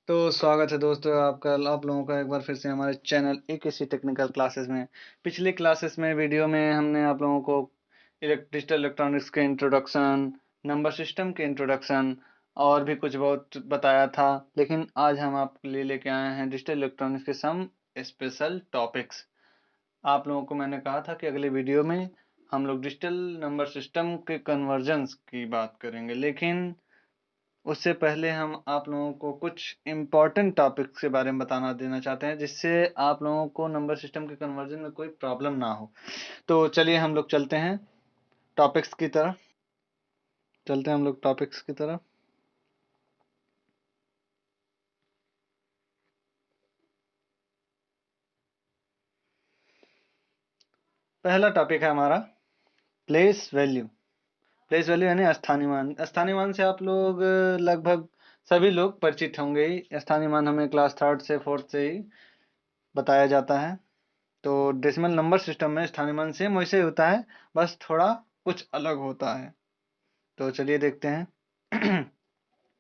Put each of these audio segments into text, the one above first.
तो स्वागत है दोस्तों आपका आप लोगों का एक बार फिर से हमारे चैनल एकेसी टेक्निकल क्लासेस में। पिछली क्लासेस में वीडियो में हमने आप लोगों को डिजिटल इलेक्ट्रॉनिक्स के इंट्रोडक्शन, नंबर सिस्टम के इंट्रोडक्शन और भी कुछ बहुत बताया था। लेकिन आज हम आपके लिए लेके आए हैं डिजिटल इलेक्ट्रॉनिक्स के सम स्पेशल टॉपिक्स। आप लोगों को मैंने कहा था कि अगले वीडियो में हम लोग डिजिटल नंबर सिस्टम के कन्वर्जन्स की बात करेंगे, लेकिन उससे पहले हम आप लोगों को कुछ इम्पोर्टेंट टॉपिक्स के बारे में बताना देना चाहते हैं, जिससे आप लोगों को नंबर सिस्टम के कन्वर्जन में कोई प्रॉब्लम ना हो। तो चलिए हम लोग चलते हैं टॉपिक्स की तरफ। पहला टॉपिक है हमारा प्लेस वैल्यू। प्लेस वैल्यू यानी स्थानीय मान। स्थानीय मान से आप लोग लगभग सभी लोग परिचित होंगे ही। स्थानीय मान हमें क्लास थर्ड से फोर्थ से ही बताया जाता है। तो डेसिमल नंबर सिस्टम में स्थानीय मान सेम वैसे ही होता है, बस थोड़ा कुछ अलग होता है। तो चलिए देखते हैं।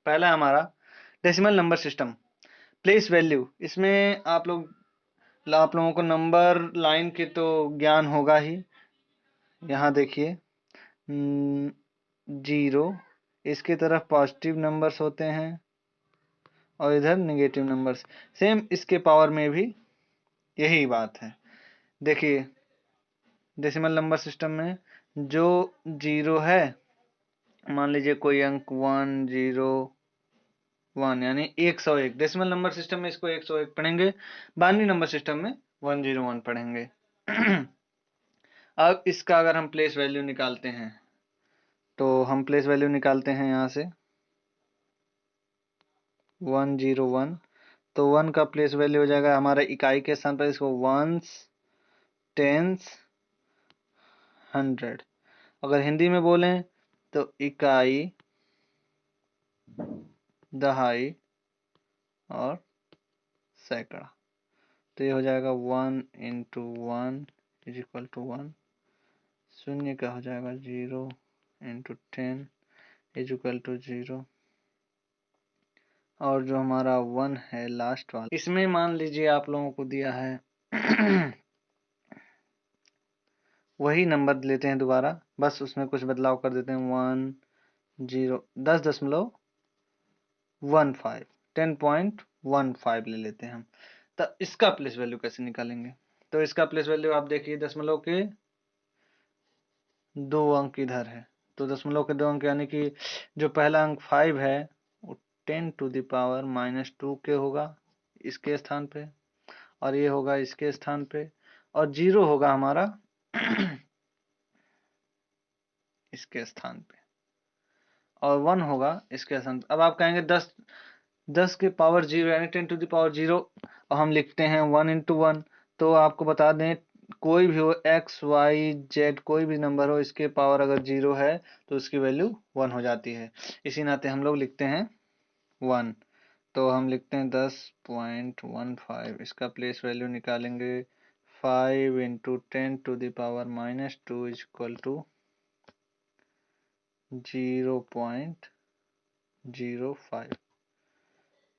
पहला हमारा decimal number system place value. इसमें आप लोगों को नंबर लाइन के तो ज्ञान होगा ही। यहाँ देखिए, जीरो, इसके तरफ पॉजिटिव नंबर्स होते हैं और इधर नेगेटिव नंबर्स। सेम इसके पावर में भी यही बात है। देखिए, डेसिमल नंबर सिस्टम में जो जीरो है, मान लीजिए कोई अंक 101 यानी 101, डेसिमल नंबर सिस्टम में इसको 101 पढ़ेंगे, बाइनरी नंबर सिस्टम में 101 पढ़ेंगे। अब इसका अगर हम प्लेस वैल्यू निकालते हैं, तो हम प्लेस वैल्यू निकालते हैं यहाँ से 101। तो 1 का प्लेस वैल्यू हो जाएगा हमारा इकाई के स्थान पर, इसको वंस, टेंस, हंड्रेड। अगर हिंदी में बोलें तो इकाई, दहाई और सैकड़ा। तो ये हो जाएगा 1 इंटू 1 इज इक्वल टू 1। शून्य का हो जाएगा 0 इंटू 10 इज इक्वल टू 0। और जो हमारा 1 है लास्ट वाला, इसमें मान लीजिए आप लोगों को दिया है वही नंबर लेते हैं दोबारा, बस उसमें कुछ बदलाव कर देते हैं। 10.15 10.15 ले लेते हैं हम। तो इसका प्लेस वैल्यू कैसे निकालेंगे? तो इसका प्लेस वैल्यू आप देखिए, दशमलव के 2 अंक इधर है, तो दशमलव के 2 अंक यानी कि जो पहला अंक 5 है वो 10⁻⁻² के होगा इसके स्थान पे, और ये होगा इसके स्थान पे, और 0 होगा हमारा इसके स्थान पे, और 1 होगा इसके स्थान पे। अब आप कहेंगे 10 के पावर 0 यानी 10⁻0, और हम लिखते हैं 1 इंटू 1। तो आपको बता दें, कोई भी हो, एक्स वाई जेड कोई भी नंबर हो, इसके पावर अगर 0 है तो उसकी वैल्यू 1 हो जाती है। इसी नाते हम लोग लिखते हैं 1। तो हम लिखते हैं 10.15, इसका प्लेस वैल्यू निकालेंगे 5 इंटू 10⁻⁻² इज इक्वल टू 0.05।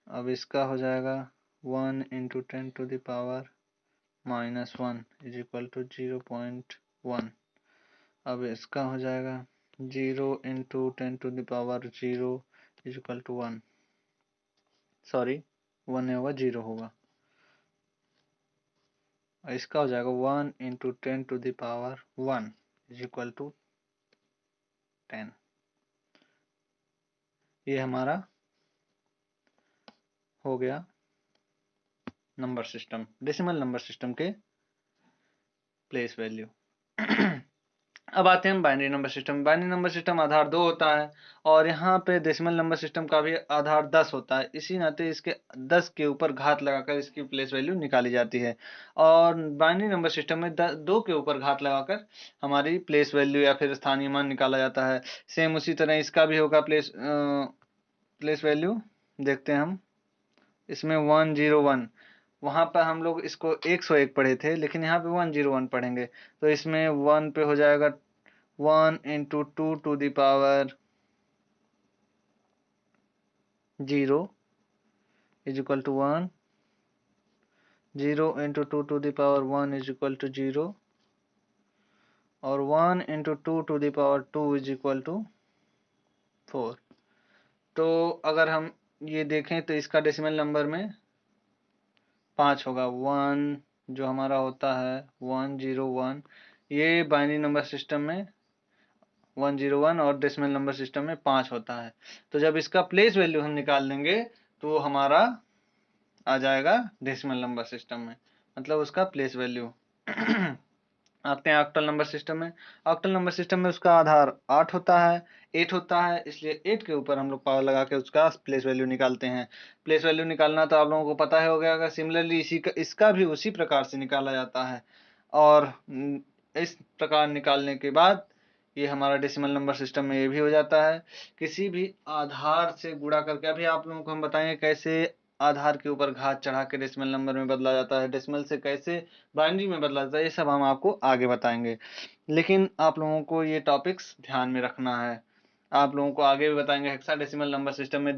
अब इसका हो जाएगा 1 इंटू 10⁻⁻1 इज इक्वल टू 0.1। अब इसका हो जाएगा 0 into 10⁻0 is equal to 1। Sorry, 1 नहीं होगा, 0 होगा। और इसका हो जाएगा 1 इंटू 10⁻1 इज इक्वल टू 10। ये हमारा हो गया number system, decimal number system के प्लेस वैल्यू। अब आते हैं हम binary number system. Binary number system आधार 2 होता है, और यहाँ पे डेसिमल नंबर सिस्टम का भी आधार 10 होता है। इसी नाते इसके 10 के ऊपर घात लगाकर इसकी प्लेस वैल्यू निकाली जाती है, और बाइनरी नंबर सिस्टम में 2 के ऊपर घात लगाकर हमारी प्लेस वैल्यू या फिर स्थानीय मान निकाला जाता है। सेम उसी तरह इसका भी होगा प्लेस वैल्यू। देखते हैं हम, इसमें 101, वहां पर हम लोग इसको 101 पढ़े थे, लेकिन यहाँ पे 101 पढ़ेंगे। तो इसमें 1 पे हो जाएगा 1 into 2 to the power 0, is equal to 1, 0 into 2 to the power 1 is equal to 0, और 1 into 2 to the power 2 is equal to 4। तो अगर हम ये देखें तो इसका डेसिमल नंबर में 5 होगा। 1 जो हमारा होता है 101, ये बाइनरी नंबर सिस्टम में 101 और डेसिमल नंबर सिस्टम में 5 होता है। तो जब इसका प्लेस वैल्यू हम निकाल लेंगे तो हमारा आ जाएगा डेसिमल नंबर सिस्टम में, मतलब उसका प्लेस वैल्यू। आते हैं ऑक्टल नंबर सिस्टम में। ऑक्टल नंबर सिस्टम में उसका आधार 8 होता है, 8 होता है, इसलिए 8 के ऊपर हम लोग पावर लगा के उसका प्लेस वैल्यू निकालते हैं। प्लेस वैल्यू निकालना तो आप लोगों को पता हो गया होगा। सिमिलरली इसका भी उसी प्रकार से निकाला जाता है, और इस प्रकार निकालने के बाद ये हमारा डेसिमल नंबर सिस्टम में ये भी हो जाता है। किसी भी आधार से गुणा करके, अभी आप लोगों को हम बताएंगे कैसे आधार के ऊपर घात चढ़ा के डेसिमल नंबर में बदला जाता है, डेसिमल से कैसे बाइनरी में बदला जाता है, ये सब हम आपको आगे बताएंगे। लेकिन आप लोगों को ये टॉपिक्स ध्यान में रखना है। आप लोगों को आगे भी बताएंगे हेक्साडेसिमल नंबर सिस्टम में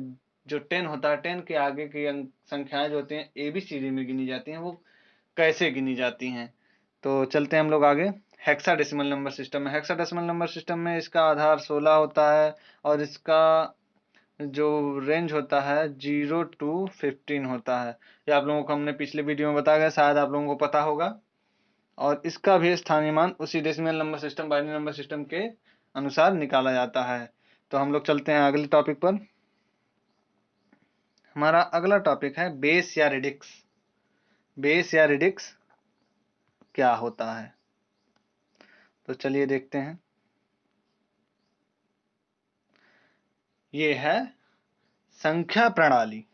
जो 10 होता है, 10 के आगे की संख्याएं जो होती हैं ABCD में गिनी जाती हैं, वो कैसे गिनी जाती हैं। तो चलते हैं हम लोग आगे। हेक्साडेसिमल नंबर सिस्टम में, हेक्साडेसिमल नंबर सिस्टम में इसका आधार 16 होता है, और इसका जो रेंज होता है 0 to 15 होता है। ये आप लोगों को हमने पिछले वीडियो में बताया गया, शायद आप लोगों को पता होगा। और इसका भी स्थानीय मान उसी decimal number system, binary number system के अनुसार निकाला जाता है। तो हम लोग चलते हैं अगले टॉपिक पर। हमारा अगला टॉपिक है बेस या रेडिक्स। बेस या रेडिक्स क्या होता है, तो चलिए देखते हैं। ये है संख्या प्रणाली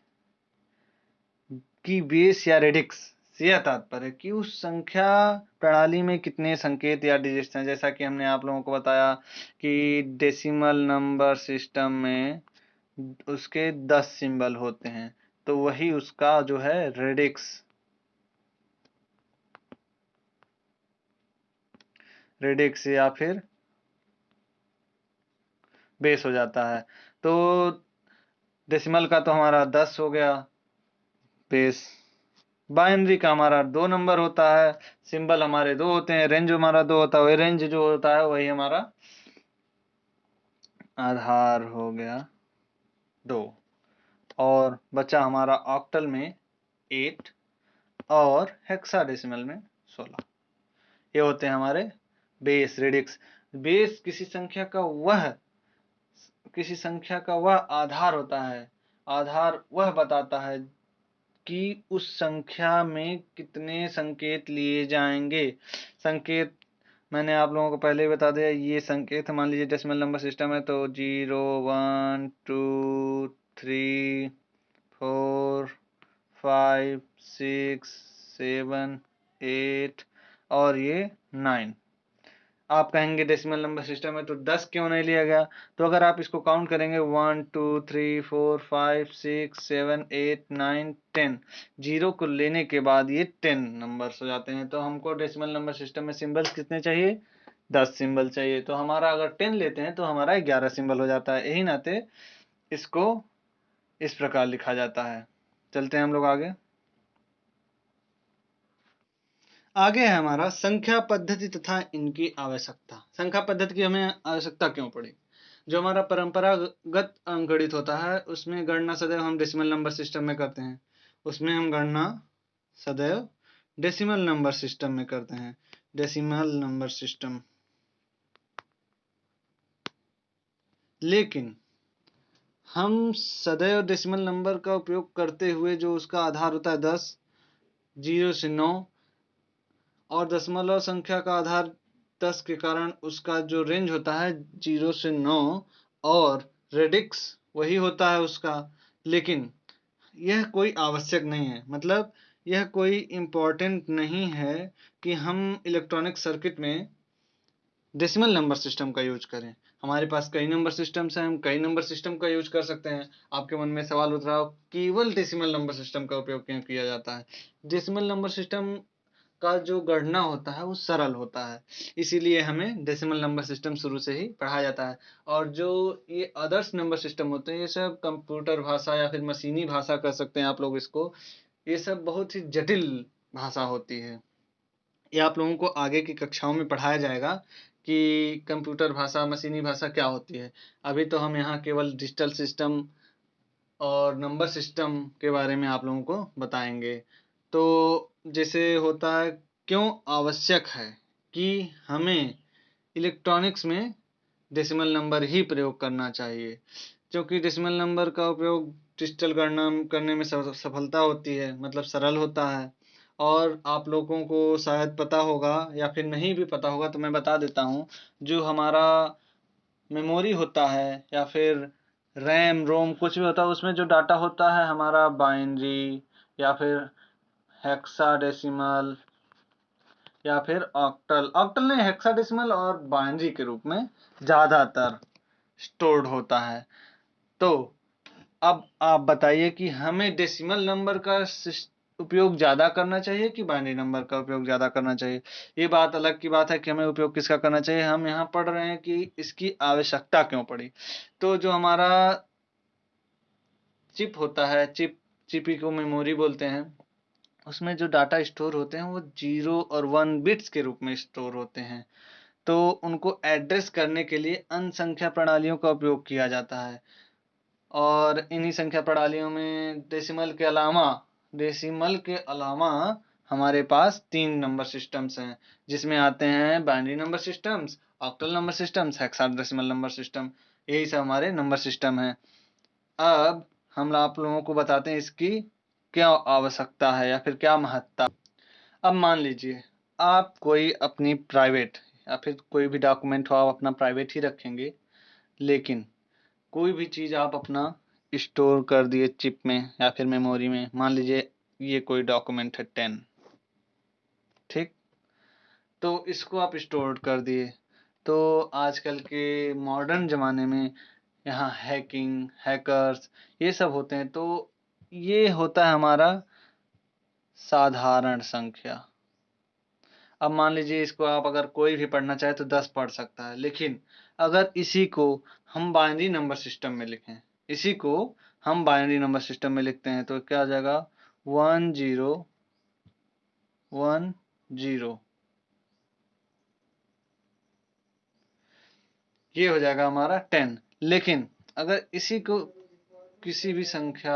की बेस या रेडिक्स से यह तात्पर्य कि उस संख्या प्रणाली में कितने संकेत या डिजिट्स हैं। जैसा कि हमने आप लोगों को बताया कि डेसिमल नंबर सिस्टम में उसके 10 सिंबल होते हैं, तो वही उसका जो है रेडिक्स या फिर बेस हो जाता है। तो डेसिमल का तो हमारा 10 हो गया बेस। बाइनरी का हमारा 2 नंबर होता है, सिंबल हमारे 2 होते हैं, रेंज हमारा 2 होता है, वही रेंज जो होता है वही हमारा आधार हो गया 2। और बचा हमारा ऑक्टल में 8 और हेक्साडेसिमल में 16। ये होते हैं हमारे बेस, रेडिक्स। बेस किसी संख्या का वह आधार होता है, आधार वह बताता है कि उस संख्या में कितने संकेत लिए जाएंगे। संकेत मैंने आप लोगों को पहले ही बता दिया, ये संकेत मान लीजिए डेसिमल नंबर सिस्टम है तो 0 1 2 3 4 5 6 7 8 और ये 9। आप कहेंगे डेसिमल नंबर सिस्टम है तो 10 क्यों नहीं लिया गया। तो अगर आप इसको काउंट करेंगे 1 2 3 4 5 6 7 8 9 10, 0 को लेने के बाद ये 10 नंबर्स हो जाते हैं। तो हमको डेसिमल नंबर सिस्टम में सिंबल्स कितने चाहिए, 10 सिंबल चाहिए। तो हमारा अगर 10 लेते हैं तो हमारा 11 सिंबल हो जाता है। यही नाते इसको इस प्रकार लिखा जाता है। चलते हैं हम लोग आगे। आगे है हमारा संख्या पद्धति तथा इनकी आवश्यकता। संख्या पद्धति की हमें आवश्यकता क्यों पड़ी। जो हमारा परंपरागत अंकगणित होता है उसमें गणना सदैव हम डेसिमल नंबर सिस्टम में करते हैं, उसमें हम गणना सदैव डेसिमल नंबर सिस्टम में करते हैं, डेसिमल नंबर सिस्टम। लेकिन हम सदैव डेसिमल नंबर का उपयोग करते हुए जो उसका आधार होता है 10, 0 से 9, और दशमलव संख्या का आधार 10 के कारण उसका जो रेंज होता है 0 से 9 और रेडिक्स वही होता है उसका। लेकिन यह कोई आवश्यक नहीं है, मतलब यह कोई इम्पोर्टेंट नहीं है कि हम इलेक्ट्रॉनिक सर्किट में डेसिमल नंबर सिस्टम का यूज करें। हमारे पास कई नंबर सिस्टम्स हैं, हम कई नंबर सिस्टम का यूज कर सकते हैं। आपके मन में सवाल उठ रहा हो केवल डेसिमल नंबर सिस्टम का उपयोग क्यों किया जाता है। डेसिमल नंबर सिस्टम का जो गणना होता है वो सरल होता है, इसीलिए हमें डेसिमल नंबर सिस्टम शुरू से ही पढ़ाया जाता है। और जो ये अदर्स नंबर सिस्टम होते हैं, ये सब कंप्यूटर भाषा या फिर मशीनी भाषा कह सकते हैं आप लोग इसको, ये सब बहुत ही जटिल भाषा होती है। ये आप लोगों को आगे की कक्षाओं में पढ़ाया जाएगा कि कंप्यूटर भाषा, मशीनी भाषा क्या होती है। अभी तो हम यहाँ केवल डिजिटल सिस्टम और नंबर सिस्टम के बारे में आप लोगों को बताएंगे। तो जैसे होता है, क्यों आवश्यक है कि हमें इलेक्ट्रॉनिक्स में डेसिमल नंबर ही प्रयोग करना चाहिए, क्योंकि डेसिमल नंबर का उपयोग डिजिटल गणना करने में सफलता होती है, मतलब सरल होता है। और आप लोगों को शायद पता होगा या फिर नहीं भी पता होगा, तो मैं बता देता हूँ, जो हमारा मेमोरी होता है या फिर रैम रोम कुछ भी होता है, उसमें जो डाटा होता है हमारा बाइनरी या फिर हेक्साडेसिमल या फिर ऑक्टल, ऑक्टल नहीं, हेक्साडेसिमल और बाइनरी के रूप में ज़्यादातर स्टोर्ड होता है। तो अब आप बताइए कि हमें डेसिमल नंबर का उपयोग ज़्यादा करना चाहिए कि बाइनरी नंबर का उपयोग ज़्यादा करना चाहिए। ये बात अलग की बात है कि हमें उपयोग किसका करना चाहिए। हम यहाँ पढ़ रहे हैं कि इसकी आवश्यकता क्यों पड़ी। तो जो हमारा चिप होता है, चिपी को मेमोरी बोलते हैं, उसमें जो डाटा स्टोर होते हैं वो 0 और 1 बिट्स के रूप में स्टोर होते हैं। तो उनको एड्रेस करने के लिए अन्य संख्या प्रणालियों का उपयोग किया जाता है। और इन्हीं संख्या प्रणालियों में डेसिमल के अलावा हमारे पास 3 नंबर सिस्टम्स हैं, जिसमें आते हैं binary number systems, octal number systems, hexadecimal number system. यही सब हमारे नंबर सिस्टम हैं। अब हम आप लोगों को बताते हैं इसकी क्या आवश्यकता है या फिर क्या महत्ता। अब मान लीजिए आप कोई अपनी प्राइवेट या फिर कोई भी डॉक्यूमेंट हो, आप अपना प्राइवेट ही रखेंगे, लेकिन कोई भी चीज़ आप अपना स्टोर कर दिए चिप में या फिर मेमोरी में। मान लीजिए ये कोई डॉक्यूमेंट है 10, ठीक, तो इसको आप स्टोर कर दिए। तो आजकल के मॉडर्न ज़माने में यहाँ हैकिंग, हैकर्स ये सब होते हैं, तो ये होता है हमारा साधारण संख्या। अब मान लीजिए इसको आप अगर कोई भी पढ़ना चाहे तो 10 पढ़ सकता है, लेकिन अगर इसी को हम बाइनरी नंबर सिस्टम में लिखें, इसी को हम बाइनरी नंबर सिस्टम में लिखते हैं, तो क्या आ जाएगा 1 0 1 0, ये हो जाएगा हमारा 10। लेकिन अगर इसी को किसी भी संख्या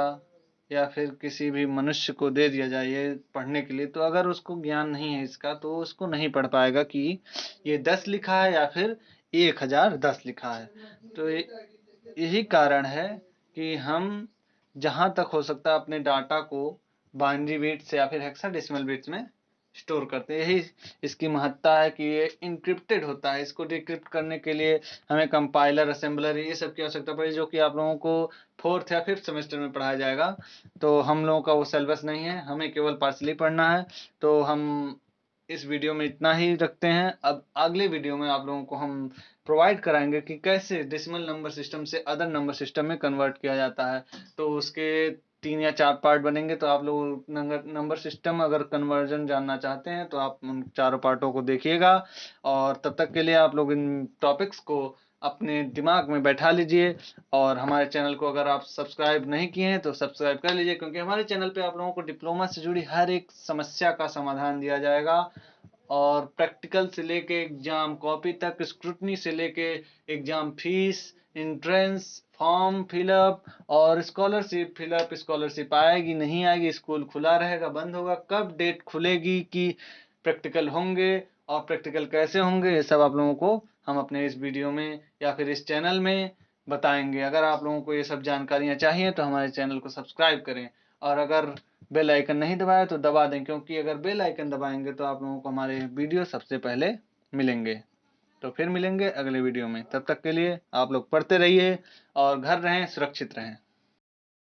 या फिर किसी भी मनुष्य को दे दिया जाए ये पढ़ने के लिए, तो अगर उसको ज्ञान नहीं है इसका, तो उसको नहीं पढ़ पाएगा कि ये 10 लिखा है या फिर 1010 लिखा है। तो यही कारण है कि हम जहाँ तक हो सकता है अपने डाटा को बाइनरी बिट्स या फिर हेक्साडेसिमल बिट्स में स्टोर करते हैं। यही इसकी महत्ता है कि ये इनक्रिप्टेड होता है। इसको डिक्रिप्ट करने के लिए हमें कंपाइलर, असेंबलर ये सब की आवश्यकता पड़ी, जो कि आप लोगों को 4th या 5th सेमेस्टर में पढ़ाया जाएगा। तो हम लोगों का वो सिलेबस नहीं है, हमें केवल पार्शली पढ़ना है। तो हम इस वीडियो में इतना ही रखते हैं। अब अगले वीडियो में आप लोगों को हम प्रोवाइड कराएंगे कि कैसे डेसिमल नंबर सिस्टम से अदर नंबर सिस्टम में कन्वर्ट किया जाता है। तो उसके 3 या 4 पार्ट बनेंगे। तो आप लोग नंबर सिस्टम अगर कन्वर्जन जानना चाहते हैं तो आप उन चारों पार्टों को देखिएगा। और तब तक के लिए आप लोग इन टॉपिक्स को अपने दिमाग में बैठा लीजिए। और हमारे चैनल को अगर आप सब्सक्राइब नहीं किए हैं तो सब्सक्राइब कर लीजिए, क्योंकि हमारे चैनल पे आप लोगों को डिप्लोमा से जुड़ी हर एक समस्या का समाधान दिया जाएगा। और प्रैक्टिकल से लेके एग्जाम कॉपी तक, स्क्रूटनी से लेके exam fees, entrance, form fill up और स्कॉलरशिप फिलअप, स्कॉलरशिप आएगी नहीं आएगी, स्कूल खुला रहेगा बंद होगा, कब डेट खुलेगी, कि प्रैक्टिकल होंगे और प्रैक्टिकल कैसे होंगे, ये सब आप लोगों को हम अपने इस वीडियो में या फिर इस चैनल में बताएंगे। अगर आप लोगों को ये सब जानकारियाँ चाहिए तो हमारे चैनल को सब्सक्राइब करें। और अगर बेल आइकन नहीं दबाया तो दबा दें, क्योंकि अगर बेल आइकन दबाएंगे तो आप लोगों को हमारे वीडियो सबसे पहले मिलेंगे। तो फिर मिलेंगे अगले वीडियो में। तब तक के लिए आप लोग पढ़ते रहिए और घर रहें, सुरक्षित रहें।